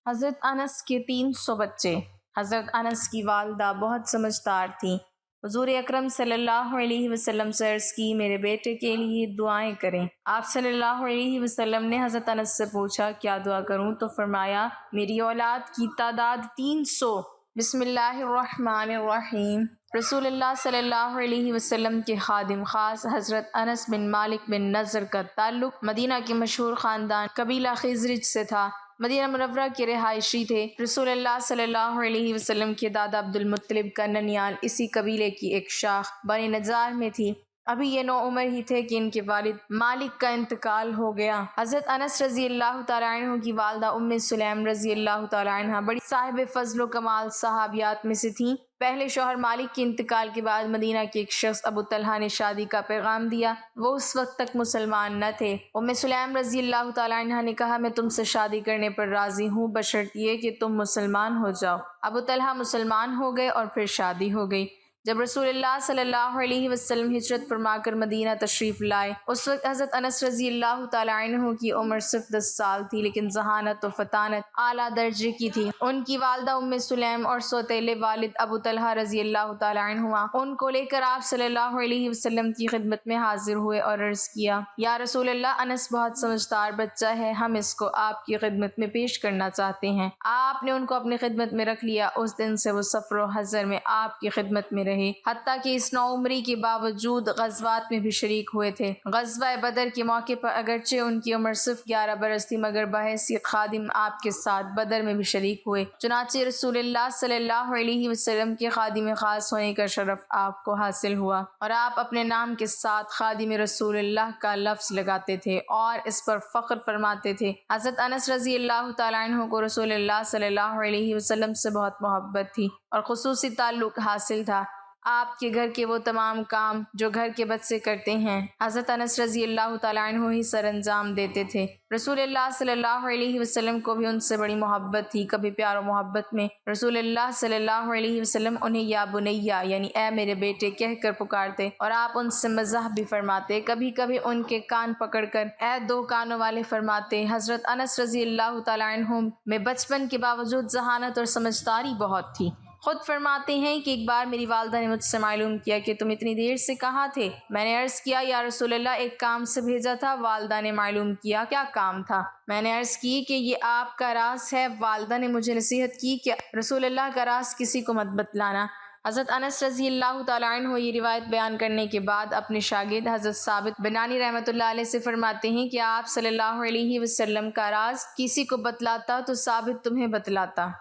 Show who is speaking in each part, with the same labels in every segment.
Speaker 1: حضرت انس کے 300 بچے۔ حضرت انس کی والدہ بہت سمجھدار تھیں۔ حضور اکرم صلی اللہ علیہ وسلم سے عرض کی میرے بیٹے کے لیے دعائیں کریں۔ آپ صلی اللہ علیہ وسلم نے حضرت انس سے پوچھا کیا دعا کروں؟ تو فرمایا میری اولاد کی تعداد 300۔ بسم اللہ الرحمن الرحیم۔ رسول اللہ صلی اللہ علیہ وسلم کے خادم خاص حضرت انس بن مالک بن نضر کا تعلق مدینہ کے مشہور خاندان قبیلہ خزرج سے تھا۔ مدینہ منورہ کے رہائشی تھے۔ رسول اللہ صلی اللہ علیہ وسلم کے دادا عبد المطلب کا ننیال اسی قبیلے کی ایک شاخ بنی نجار میں تھی۔ ابھی یہ 9 عمر ہی تھے کہ ان کے والد مالک کا انتقال ہو گیا۔ حضرت انس رضی اللہ تعالیٰ عنہ کی والدہ ام سلیم رضی اللہ تعالیٰ عنہ بڑی صاحب فضل و کمال صحابیات میں سے تھیں۔ پہلے شوہر مالک کے انتقال کے بعد مدینہ کے ایک شخص ابو طلحہ نے شادی کا پیغام دیا۔ وہ اس وقت تک مسلمان نہ تھے۔ ام سلیم رضی اللہ تعالیٰ عنہ نے کہا میں تم سے شادی کرنے پر راضی ہوں بشرط یہ کہ تم مسلمان ہو جاؤ۔ ابو طلحہ مسلمان ہو گئے اور پھر شادی ہو گئی۔ جب رسول اللہ صلی اللہ علیہ وسلم ہجرت فرما کر مدینہ تشریف لائے اس وقت حضرت انس رضی اللہ تعالیٰ عنہ کی عمر صرف 10 سال تھی، لیکن ذہانت و فطانت اعلیٰ درجے کی تھی۔ ان کی والدہ ام سلیم اور سوتیلے والد ابو طلحہ رضی اللہ تعالیٰ عنہ ان کو لے کر آپ صلی اللہ علیہ وسلم کی خدمت میں حاضر ہوئے اور عرض کیا یا رسول اللہ انس بہت سمجھدار بچہ ہے، ہم اس کو آپ کی خدمت میں پیش کرنا چاہتے ہیں۔ آپ نے ان کو اپنی خدمت میں رکھ لیا۔ اس دن سے وہ سفر و حضر میں آپ کی خدمت میں رہے، حتیٰ کہ اس نوعمری کے باوجود غزوات میں بھی شریک ہوئے تھے۔ غزوہ بدر کے موقع پر اگرچہ ان کی عمر صرف 11 برس تھی مگر بحیثیت خادم آپ کے ساتھ بدر میں بھی شریک ہوئے۔ چنانچہ رسول اللہ صلی اللہ علیہ وسلم کے خادم خاص ہونے کا شرف آپ کو حاصل ہوا، اور آپ اپنے نام کے ساتھ خادم رسول اللہ کا لفظ لگاتے تھے اور اس پر فخر فرماتے تھے۔ حضرت انس رضی اللہ تعالیٰ عنہ کو رسول اللہ صلی اللہ علیہ وسلم سے بہت محبت تھی اور خصوصی تعلق حاصل تھا۔ آپ کے گھر کے وہ تمام کام جو گھر کے بچے کرتے ہیں حضرت انس رضی اللہ تعالیٰ عنہ ہی سر انجام دیتے تھے۔ رسول اللہ صلی اللہ علیہ وسلم کو بھی ان سے بڑی محبت تھی۔ کبھی پیار و محبت میں رسول اللہ صلی اللہ علیہ وسلم انہیں یا بنیا یعنی اے میرے بیٹے کہہ کر پکارتے اور آپ ان سے مزاح بھی فرماتے۔ کبھی کبھی ان کے کان پکڑ کر اے 2 کانوں والے فرماتے۔ حضرت انس رضی اللہ تعالیٰ عنہ میں بچپن کے باوجود ذہانت اور سمجھداری بہت تھی۔ خود فرماتے ہیں کہ ایک بار میری والدہ نے مجھ سے معلوم کیا کہ تم اتنی دیر سے کہاں تھے؟ میں نے عرض کیا یا رسول اللہ ایک کام سے بھیجا تھا۔ والدہ نے معلوم کیا کیا کام تھا؟ میں نے عرض کی کہ یہ آپ کا راز ہے۔ والدہ نے مجھے نصیحت کی کہ رسول اللہ کا راز کسی کو مت بتلانا۔ حضرت انس رضی اللہ تعالیٰ عنہ یہ روایت بیان کرنے کے بعد اپنے شاگرد حضرت ثابت بنانی رحمۃ اللہ علیہ سے فرماتے ہیں کہ آپ صلی اللہ علیہ وسلم کا راز کسی کو بتلاتا تو ثابت تمہیں بتلاتا۔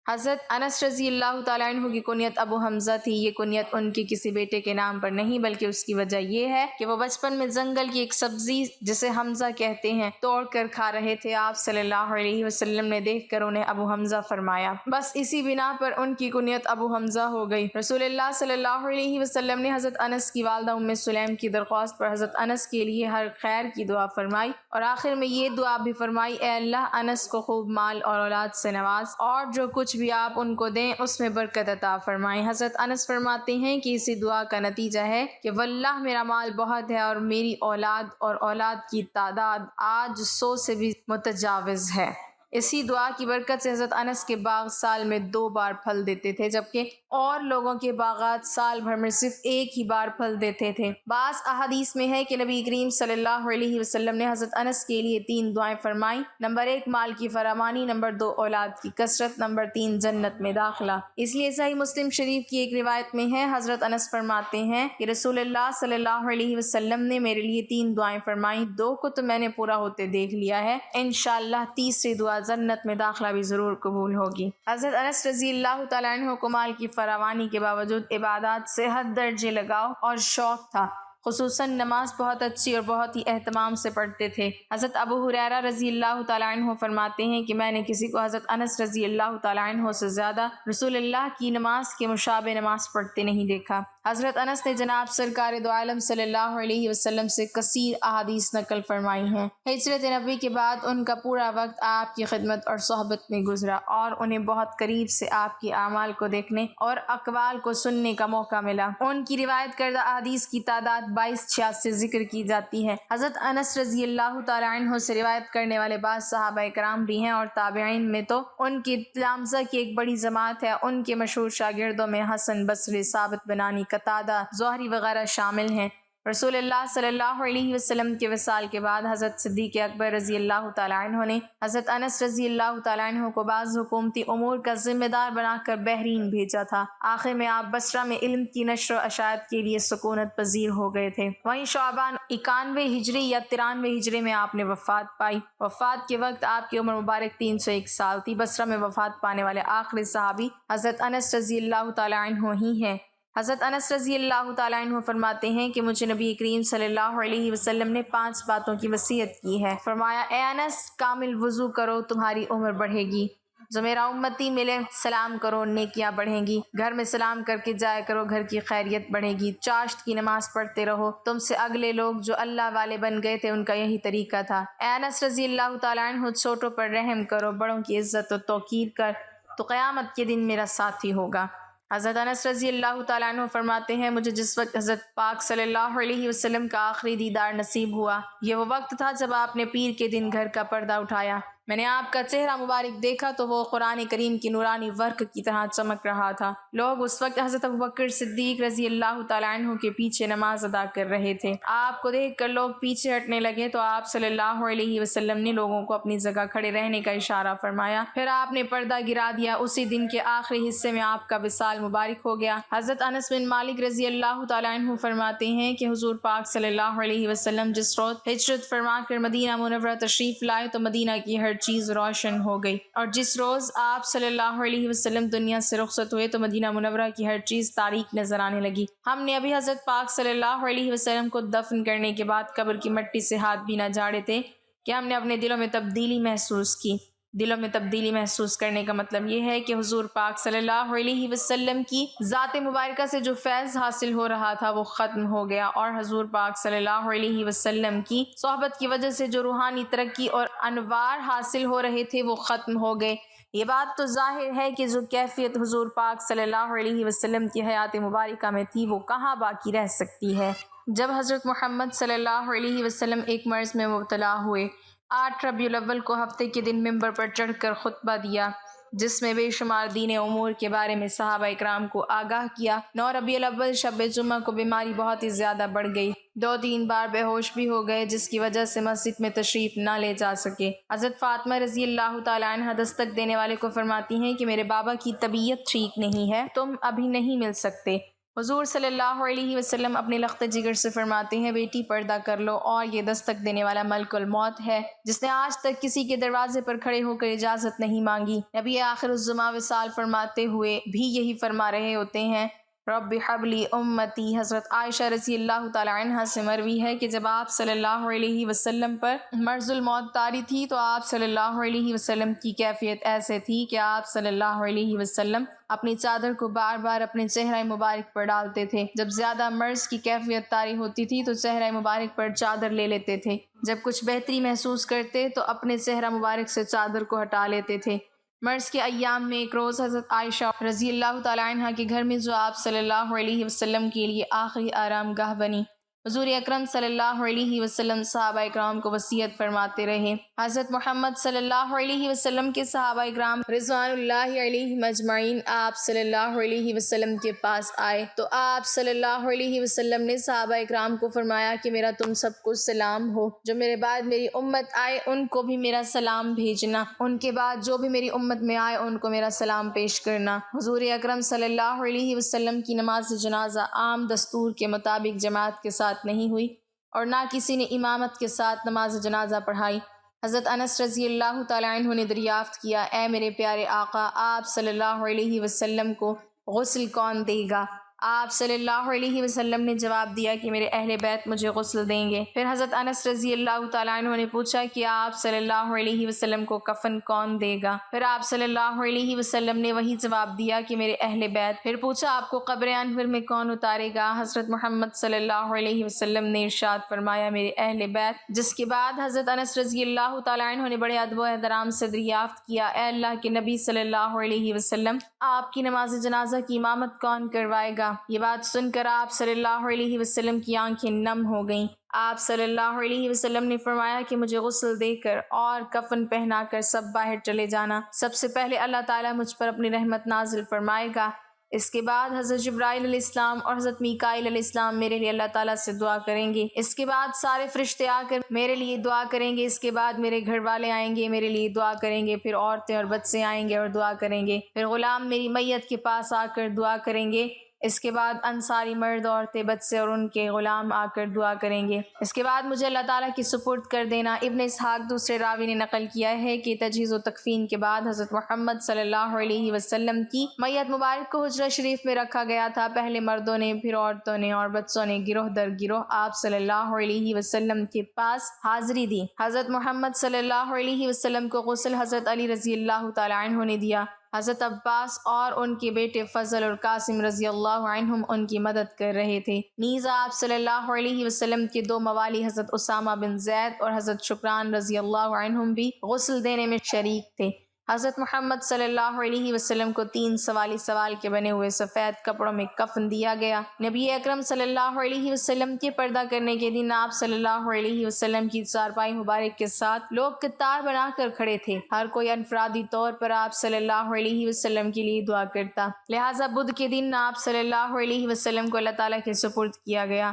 Speaker 1: حضرت انس رضی اللہ تعالیٰ عنہ کی کنیت ابو حمزہ تھی۔ یہ کنیت ان کے کسی بیٹے کے نام پر نہیں بلکہ اس کی وجہ یہ ہے کہ وہ بچپن میں جنگل کی ایک سبزی جسے حمزہ کہتے ہیں توڑ کر کھا رہے تھے۔ آپ صلی اللہ علیہ وسلم نے دیکھ کر انہیں ابو حمزہ فرمایا، بس اسی بنا پر ان کی کنیت ابو حمزہ ہو گئی۔ رسول اللہ صلی اللہ علیہ وسلم نے حضرت انس کی والدہ ام سلیم کی درخواست پر حضرت انس کے لیے ہر خیر کی دعا فرمائی اور آخر میں یہ دعا بھی فرمائی اے اللہ انس کو خوب مال اور اولاد سے نواز اور جو کچھ بھی آپ ان کو دیں اس میں برکت عطا فرمائیں۔ حضرت انس فرماتے ہیں کہ اسی دعا کا نتیجہ ہے کہ واللہ میرا مال بہت ہے اور میری اولاد کی تعداد آج 100 سے بھی متجاوز ہے۔ اسی دعا کی برکت سے حضرت انس کے باغ سال میں 2 بار پھل دیتے تھے جبکہ اور لوگوں کے باغات سال بھر میں صرف ایک ہی بار پھل دیتے تھے۔ بعض احادیث میں ہے کہ نبی کریم صلی اللہ علیہ وسلم نے حضرت انس کے لیے 3 دعائیں فرمائیں۔ نمبر 1 مال کی فراوانی، نمبر 2 اولاد کی کثرت، نمبر 3 جنت میں داخلہ۔ اس لیے صحیح مسلم شریف کی ایک روایت میں ہے حضرت انس فرماتے ہیں کہ رسول اللہ صلی اللہ علیہ وسلم نے میرے لیے 3 دعائیں فرمائیں، 2 کو تو میں نے پورا ہوتے دیکھ لیا ہے، انشاءاللہ تیسری دعا جنت میں داخلہ بھی ضرور قبول ہوگی۔ حضرت انس رضی اللہ تعالیٰ عنہ کو مال کی فراوانی کے باوجود عبادات سے حد درجے لگاؤ اور شوق تھا، خصوصاً نماز بہت اچھی اور بہت ہی اہتمام سے پڑھتے تھے۔ حضرت ابو ہریرہ رضی اللہ تعالیٰ عنہ فرماتے ہیں کہ میں نے کسی کو حضرت انس رضی اللہ تعالیٰ عنہ سے زیادہ رسول اللہ کی نماز کے مشابہ نماز پڑھتے نہیں دیکھا۔ حضرت انس نے جناب سرکار دو عالم صلی اللہ علیہ وسلم سے کثیر احادیث نقل فرمائی ہیں۔ ہجرت نبی کے بعد ان کا پورا وقت آپ کی خدمت اور صحبت میں گزرا اور انہیں بہت قریب سے آپ کے اعمال کو دیکھنے اور اقوال کو سننے کا موقع ملا۔ ان کی روایت کردہ احادیث کی تعداد 2286 سے ذکر کی جاتی ہے۔ حضرت انس رضی اللہ تعالیٰ عنہ سے روایت کرنے والے بعض صحابہ کرام بھی ہیں اور تابعین میں تو ان کی تلامذہ کی ایک بڑی جماعت ہے۔ ان کے مشہور شاگردوں میں حسن بصری، ثابت بنانی، قتادہ، زہری وغیرہ شامل ہیں۔ رسول اللہ صلی اللہ علیہ وسلم کے وصال کے بعد حضرت صدیق اکبر رضی اللہ تعالیٰ عنہ نے حضرت انس رضی اللہ تعالیٰ عنہ کو بعض حکومتی امور کا ذمہ دار بنا کر بحرین بھیجا تھا۔ آخر میں آپ بصرہ میں علم کی نشر و اشاعت کے لیے سکونت پذیر ہو گئے تھے۔ وہیں شعبان 91 ہجری یا 93 ہجری میں آپ نے وفات پائی۔ وفات کے وقت آپ کی عمر مبارک 301 سال تھی۔ بصرہ میں وفات پانے والے آخری صحابی حضرت انس رضی اللہ تعالیٰ عنہ ہی ہیں۔ حضرت انس رضی اللہ تعالیٰ عنہ فرماتے ہیں کہ مجھے نبی کریم صلی اللہ علیہ وسلم نے 5 باتوں کی وصیت کی ہے۔ فرمایا، اے انس، کامل وضو کرو، تمہاری عمر بڑھے گی۔ جو میرا امتی ملے سلام کرو، نیکیاں بڑھیں گی۔ گھر میں سلام کر کے جایا کرو، گھر کی خیریت بڑھے گی۔ چاشت کی نماز پڑھتے رہو، تم سے اگلے لوگ جو اللہ والے بن گئے تھے ان کا یہی طریقہ تھا۔ اے انس رضی اللہ تعالیٰ عنہ، چھوٹوں پر رحم کرو، بڑوں کی عزت و توقیر کر تو قیامت کے دن میرا ساتھی ہوگا۔ حضرت انس رضی اللہ تعالیٰ عنہ فرماتے ہیں، مجھے جس وقت حضرت پاک صلی اللہ علیہ وسلم کا آخری دیدار نصیب ہوا، یہ وہ وقت تھا جب آپ نے پیر کے دن گھر کا پردہ اٹھایا۔ میں نے آپ کا چہرہ مبارک دیکھا تو وہ قرآن کریم کی نورانی ورق کی طرح چمک رہا تھا۔ لوگ اس وقت حضرت ابوبکر صدیق رضی اللہ تعالیٰ عنہ کے پیچھے نماز ادا کر رہے تھے۔ آپ کو دیکھ کر لوگ پیچھے ہٹنے لگے تو آپ صلی اللہ علیہ وسلم نے لوگوں کو اپنی جگہ کھڑے رہنے کا اشارہ فرمایا۔ پھر آپ نے پردہ گرا دیا۔ اسی دن کے آخری حصے میں آپ کا وصال مبارک ہو گیا۔ حضرت انس بن مالک رضی اللہ تعالیٰ عنہ فرماتے ہیں کہ حضور پاک صلی اللہ علیہ وسلم جس روز ہجرت فرما کر مدینہ منورہ تشریف لائے تو مدینہ کی ہر چیز روشن ہو گئی، اور جس روز آپ صلی اللہ علیہ وسلم دنیا سے رخصت ہوئے تو مدینہ منورہ کی ہر چیز تاریک نظر آنے لگی۔ ہم نے ابھی حضرت پاک صلی اللہ علیہ وسلم کو دفن کرنے کے بعد قبر کی مٹی سے ہاتھ بھی نہ جھاڑے تھے کہ ہم نے اپنے دلوں میں تبدیلی محسوس کی۔ دلوں میں تبدیلی محسوس کرنے کا مطلب یہ ہے کہ حضور پاک صلی اللہ علیہ وسلم کی ذات مبارکہ سے جو فیض حاصل ہو رہا تھا وہ ختم ہو گیا، اور حضور پاک صلی اللہ علیہ وسلم کی صحبت کی وجہ سے جو روحانی ترقی اور انوار حاصل ہو رہے تھے وہ ختم ہو گئے۔ یہ بات تو ظاہر ہے کہ جو کیفیت حضور پاک صلی اللہ علیہ وسلم کی حیات مبارکہ میں تھی وہ کہاں باقی رہ سکتی ہے۔ جب حضرت محمد صلی اللہ علیہ وسلم ایک مرض میں مبتلا ہوئے، 8 ربیع الاول کو ہفتے کے دن ممبر پر چڑھ کر خطبہ دیا جس میں بے شمار دین امور کے بارے میں صحابہ اکرام کو آگاہ کیا۔ 9 ربیع الاول شب جمعہ کو بیماری بہت ہی زیادہ بڑھ گئی، 2-3 بار بے ہوش بھی ہو گئے جس کی وجہ سے مسجد میں تشریف نہ لے جا سکے۔ حضرت فاطمہ رضی اللہ تعالیٰ عنہ دستک دینے والے کو فرماتی ہیں کہ میرے بابا کی طبیعت ٹھیک نہیں ہے، تم ابھی نہیں مل سکتے۔ حضور صلی اللہ علیہ وسلم اپنے لخت جگر سے فرماتے ہیں، بیٹی پردہ کر لو، اور یہ دستک دینے والا ملک الموت ہے جس نے آج تک کسی کے دروازے پر کھڑے ہو کر اجازت نہیں مانگی۔ نبی آخر الزمان وصال فرماتے ہوئے بھی یہی فرما رہے ہوتے ہیں، رب حبلی امتی۔ حضرت عائشہ رضی اللہ تعالیٰ عنہ سے مروی ہے کہ جب آپ صلی اللہ علیہ وسلم پر مرض الموت طاری تھی تو آپ صلی اللہ علیہ وسلم کی کیفیت ایسے تھی کہ آپ صلی اللہ علیہ وسلم اپنی چادر کو بار بار اپنے چہرہ مبارک پر ڈالتے تھے۔ جب زیادہ مرض کی کیفیت طاری ہوتی تھی تو چہرہ مبارک پر چادر لے لیتے تھے، جب کچھ بہتری محسوس کرتے تو اپنے چہرہ مبارک سے چادر کو ہٹا لیتے تھے۔ مرض کے ایام میں ایک روز حضرت عائشہ رضی اللہ تعالیٰ عنہ کے گھر میں جو آپ صلی اللہ علیہ وسلم کے لیے آخری آرام گاہ بنی، حضور اکرم صلی اللہ علیہ وسلم صحابہ اکرام کو وصیت فرماتے رہے۔ حضرت محمد صلی اللہ علیہ وسلم کے صحابہ اکرام رضوان اللہ علیہم اجمعین آپ صلی اللہ علیہ وسلم کے پاس آئے تو آپ صلی اللہ علیہ وسلم نے صحابہ اکرام کو فرمایا کہ میرا تم سب کو سلام ہو، جو میرے بعد میری امت آئے ان کو بھی میرا سلام بھیجنا، ان کے بعد جو بھی میری امت میں آئے ان کو میرا سلام پیش کرنا۔ حضور اکرم صلی اللہ علیہ وسلم کی نماز جنازہ عام دستور کے مطابق جماعت کے ساتھ نہیں ہوئی اور نہ کسی نے امامت کے ساتھ نماز جنازہ پڑھائی۔ حضرت انس رضی اللہ تعالیٰ عنہ نے دریافت کیا، اے میرے پیارے آقا، آپ صلی اللہ علیہ وسلم کو غسل کون دے گا؟ آپ صلی اللہ علیہ وسلم نے جواب دیا کہ میرے اہل بیت مجھے غسل دیں گے۔ پھر حضرت انس رضی اللہ تعالیٰ عنہ نے پوچھا کہ آپ صلی اللہ علیہ وسلم کو کفن کون دے گا؟ پھر آپ صلی اللہ علیہ وسلم نے وہی جواب دیا کہ میرے اہل بیت۔ پھر پوچھا آپ کو قبر انور میں کون اتارے گا؟ حضرت محمد صلی اللہ علیہ وسلم نے ارشاد فرمایا میرے اہل بیت۔ جس کے بعد حضرت انس رضی اللہ تعالیٰ عنہ نے بڑے ادب و احترام سے دریافت کیا، اے اللہ کے نبی صلی اللہ علیہ وسلم، آپ کی نماز جنازہ کی امامت کون کروائے گا؟ یہ بات سن کر آپ صلی اللہ علیہ وسلم کی آنکھیں نم ہو گئیں۔ آپ صلی اللہ علیہ وسلم نے فرمایا کہ مجھے غسل دے کر اور کفن پہنا کر سب باہر چلے جانا، سب سے پہلے اللہ تعالیٰ مجھ پر اپنی رحمت نازل فرمائے گا۔ اس کے بعد حضرت جبرائیل علیہ السلام اور حضرت میکائیل علیہ السلام میرے لیے اللہ تعالیٰ سے دعا کریں گے۔ اس کے بعد سارے فرشتے آ کر میرے لیے دعا کریں گے۔ اس کے بعد میرے گھر والے آئیں گے، میرے لیے دعا کریں گے۔ پھر عورتیں اور بچے آئیں گے اور دعا کریں گے۔ پھر غلام میری میت کے پاس آ کر دعا کریں گے۔ اس کے بعد انصاری مرد، عورتیں، بچے اور ان کے غلام آ کر دعا کریں گے۔ اس کے بعد مجھے اللہ تعالیٰ کی سپرد کر دینا۔ ابن اسحاق دوسرے راوی نے نقل کیا ہے کہ تجہیز و تکفین کے بعد حضرت محمد صلی اللہ علیہ وسلم کی میت مبارک کو حجرہ شریف میں رکھا گیا تھا۔ پہلے مردوں نے، پھر عورتوں نے اور بچوں نے گروہ در گروہ آپ صلی اللہ علیہ وسلم کے پاس حاضری دی۔ حضرت محمد صلی اللہ علیہ وسلم کو غسل حضرت علی رضی اللہ تعالیٰ عنہ نے دیا۔ حضرت عباس اور ان کے بیٹے فضل اور قاسم رضی اللہ عنہم ان کی مدد کر رہے تھے۔ نیز آپ صلی اللہ علیہ وسلم کے دو موالی حضرت اسامہ بن زید اور حضرت شکران رضی اللہ عنہم بھی غسل دینے میں شریک تھے۔ حضرت محمد صلی اللہ علیہ وسلم کو 3 سوالی سوال کے بنے ہوئے سفید کپڑوں میں کفن دیا گیا۔ نبی اکرم صلی اللہ علیہ وسلم کے پردہ کرنے کے دن آپ صلی اللہ علیہ وسلم کی چارپائی مبارک کے ساتھ لوگ قطار بنا کر کھڑے تھے۔ ہر کوئی انفرادی طور پر آپ صلی اللہ علیہ وسلم کے لیے دعا کرتا، لہٰذا بدھ کے دن آپ صلی اللہ علیہ وسلم کو اللہ تعالیٰ کے سپرد کیا گیا۔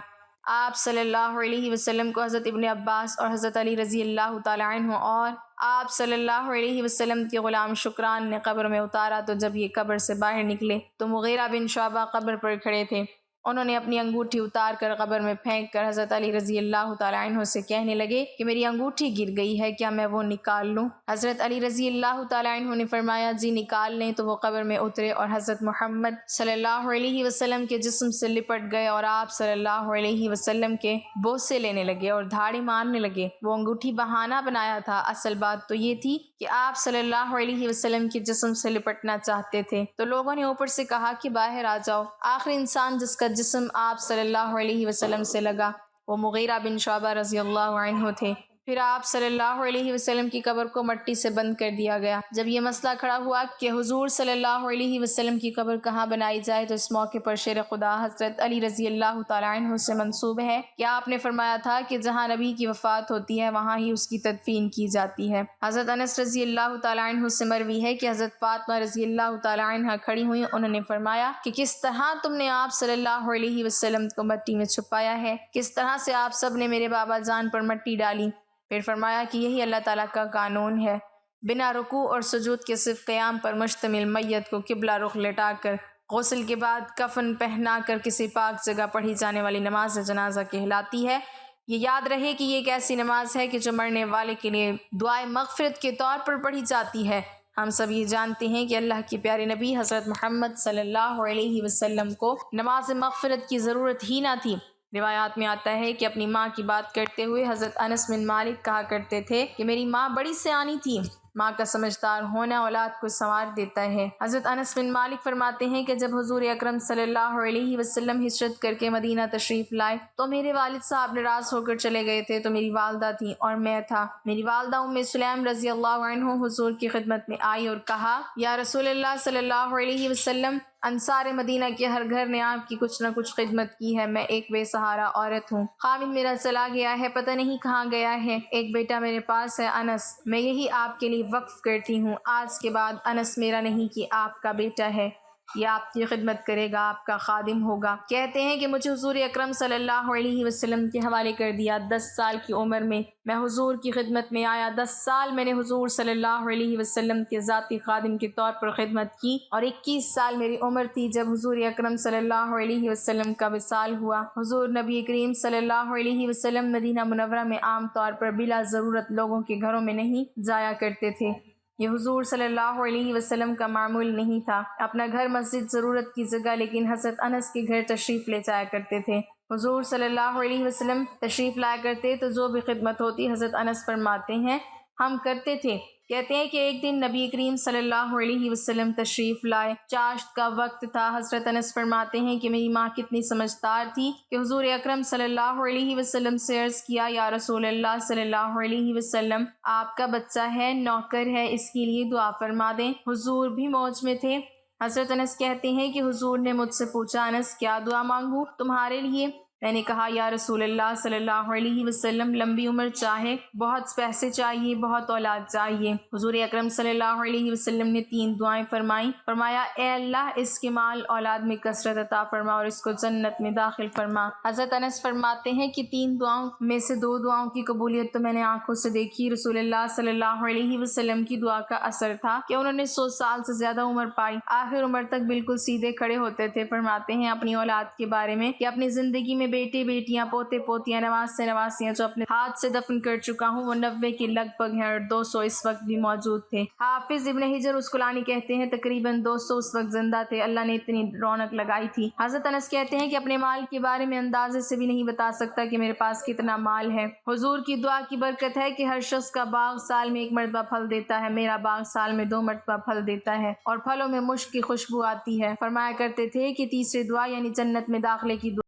Speaker 1: آپ صلی اللہ علیہ وسلم کو حضرت ابن عباس اور حضرت علی رضی اللہ تعالیٰ عنہ اور آپ صلی اللہ علیہ وسلم کے غلام شکران نے قبر میں اتارا، تو جب یہ قبر سے باہر نکلے تو مغیرہ بن شعبہ قبر پر کھڑے تھے۔ انہوں نے اپنی انگوٹھی اتار کر قبر میں پھینک کر حضرت علی رضی اللہ تعالیٰ عنہ سے کہنے لگے کہ میری انگوٹھی گر گئی ہے، کیا میں وہ نکال لوں؟ حضرت علی رضی اللہ تعالیٰ عنہ نے فرمایا جی نکال لیں، تو وہ قبر میں اترے اور حضرت محمد صلی اللہ علیہ وسلم کے جسم سے لپٹ گئے اور آپ صلی اللہ علیہ وسلم کے بوسے لینے لگے اور دھاڑی مارنے لگے۔ وہ انگوٹھی بہانہ بنایا تھا، اصل بات تو یہ تھی کہ آپ صلی اللہ علیہ وسلم کے جسم سے لپٹنا چاہتے تھے۔ تو لوگوں نے اوپر سے کہا کہ باہر آ جاؤ۔ آخری انسان جس کا جسم آپ صلی اللہ علیہ وسلم سے لگا وہ مغیرہ بن شعبہ رضی اللہ عنہ تھے۔ پھر آپ صلی اللہ علیہ وسلم کی قبر کو مٹی سے بند کر دیا گیا۔ جب یہ مسئلہ کھڑا ہوا کہ حضور صلی اللہ علیہ وسلم کی قبر کہاں بنائی جائے، تو اس موقع پر شیر خدا حضرت علی رضی اللہ تعالیٰ عنہ سے منسوب ہے کہ آپ نے فرمایا تھا کہ جہاں نبی کی وفات ہوتی ہے وہاں ہی اس کی تدفین کی جاتی ہے۔ حضرت انس رضی اللہ تعالیٰ عنہ سے مروی ہے کہ حضرت فاطمہ رضی اللہ تعالیٰ عنہ کھڑی ہوئی، انہوں نے فرمایا کہ کس طرح تم نے آپ صلی اللہ علیہ وسلم کو مٹی میں چھپایا ہے، کس طرح سے آپ سب نے میرے بابا جان پر مٹی ڈالی۔ پھر فرمایا کہ یہی اللہ تعالیٰ کا قانون ہے، بنا رکوع اور سجود کے صرف قیام پر مشتمل میت کو قبلہ رخ لٹا کر غسل کے بعد کفن پہنا کر کسی پاک جگہ پڑھی جانے والی نماز جنازہ کہلاتی ہے۔ یہ یاد رہے کہ یہ ایک ایسی نماز ہے کہ جو مرنے والے کے لیے دعائے مغفرت کے طور پر پڑھی جاتی ہے۔ ہم سب یہ جانتے ہیں کہ اللہ کے پیارے نبی حضرت محمد صلی اللہ علیہ وسلم کو نماز مغفرت کی ضرورت ہی نہ تھی۔ روایات میں آتا ہے کہ اپنی ماں کی بات کرتے ہوئے حضرت انس بن مالک کہا کرتے تھے کہ میری ماں بڑی سیانی تھی، ماں کا سمجھدار ہونا اولاد کو سنوار دیتا ہے۔ حضرت انس بن مالک فرماتے ہیں کہ جب حضور اکرم صلی اللہ علیہ وسلم ہجرت کر کے مدینہ تشریف لائے تو میرے والد صاحب ناراض ہو کر چلے گئے تھے، تو میری والدہ تھی اور میں تھا۔ میری والدہ ام سلیم رضی اللہ عنہ حضور کی خدمت میں آئی اور کہا یا رسول اللہ صلی اللہ علیہ وسلم، انصار مدینہ کے ہر گھر نے آپ کی کچھ نہ کچھ خدمت کی ہے، میں ایک بے سہارا عورت ہوں، خامد میرا چلا گیا ہے، پتہ نہیں کہاں گیا ہے، ایک بیٹا میرے پاس ہے انس، میں یہی آپ کے لیے وقف کرتی ہوں، آج کے بعد انس میرا نہیں کہ آپ کا بیٹا ہے، یہ آپ کی خدمت کرے گا، آپ کا خادم ہوگا۔ کہتے ہیں کہ مجھے حضور اکرم صلی اللہ علیہ وسلم کے حوالے کر دیا۔ 10 سال کی عمر میں میں حضور کی خدمت میں آیا، 10 سال میں نے حضور صلی اللہ علیہ وسلم کے ذاتی خادم کے طور پر خدمت کی، اور 21 سال میری عمر تھی جب حضور اکرم صلی اللہ علیہ وسلم کا وصال ہوا۔ حضور نبی کریم صلی اللہ علیہ وسلم مدینہ منورہ میں عام طور پر بلا ضرورت لوگوں کے گھروں میں نہیں جایا کرتے تھے، یہ حضور صلی اللہ علیہ وسلم کا معمول نہیں تھا۔ اپنا گھر مسجد ضرورت کی جگہ لیکن حضرت انس کے گھر تشریف لے جایا کرتے تھے۔ حضور صلی اللہ علیہ وسلم تشریف لایا کرتے تو جو بھی خدمت ہوتی حضرت انس فرماتے ہیں ہم کرتے تھے۔ کہتے ہیں کہ ایک دن نبی کریم صلی اللہ علیہ وسلم تشریف لائے، چاشت کا وقت تھا۔ حضرت انس فرماتے ہیں کہ میری ماں کتنی سمجھدار تھی کہ حضور اکرم صلی اللہ علیہ وسلم سے عرض کیا یا رسول اللہ صلی اللہ علیہ وسلم، آپ کا بچہ ہے، نوکر ہے، اس کے لیے دعا فرما دیں۔ حضور بھی موج میں تھے۔ حضرت انس کہتے ہیں کہ حضور نے مجھ سے پوچھا، انس کیا دعا مانگوں تمہارے لیے؟ میں نے کہا یا رسول اللہ صلی اللہ علیہ وسلم، لمبی عمر چاہے، بہت پیسے چاہیے، بہت اولاد چاہیے۔ حضور اکرم صلی اللہ علیہ وسلم نے 3 دعائیں فرمائیں۔ فرمایا اے اللہ اس کے مال اولاد میں کثرت عطا فرما اور اس کو جنت میں داخل فرما۔ حضرت انس فرماتے ہیں کہ 3 دعاؤں میں سے 2 دعاؤں کی قبولیت تو میں نے آنکھوں سے دیکھی۔ رسول اللہ صلی اللہ علیہ وسلم کی دعا کا اثر تھا کہ انہوں نے 100 سال سے زیادہ عمر پائی، آخر عمر تک بالکل سیدھے کھڑے ہوتے تھے۔ فرماتے ہیں اپنی اولاد کے بارے میں کہ اپنی زندگی میں بیٹے بیٹیاں پوتے پوتیاں نواسے نواسیاں جو اپنے ہاتھ سے دفن کر چکا ہوں وہ 90 کے لگ بھگ ہیں اور 200 اس وقت بھی موجود تھے۔ حافظ ابن حجر اسقلانی کہتے ہیں تقریباً 200 اس وقت زندہ تھے، اللہ نے اتنی رونق لگائی تھی۔ حضرت انس کہتے ہیں کہ اپنے مال کے بارے میں اندازے سے بھی نہیں بتا سکتا کہ میرے پاس کتنا مال ہے۔ حضور کی دعا کی برکت ہے کہ ہر شخص کا باغ سال میں 1 مرتبہ پھل دیتا ہے، میرا باغ سال میں 2 مرتبہ پھل دیتا ہے اور پھلوں میں مشک کی خوشبو آتی ہے۔ فرمایا کرتے تھے کہ تیسری دعا یعنی جنت میں داخلے کی دعا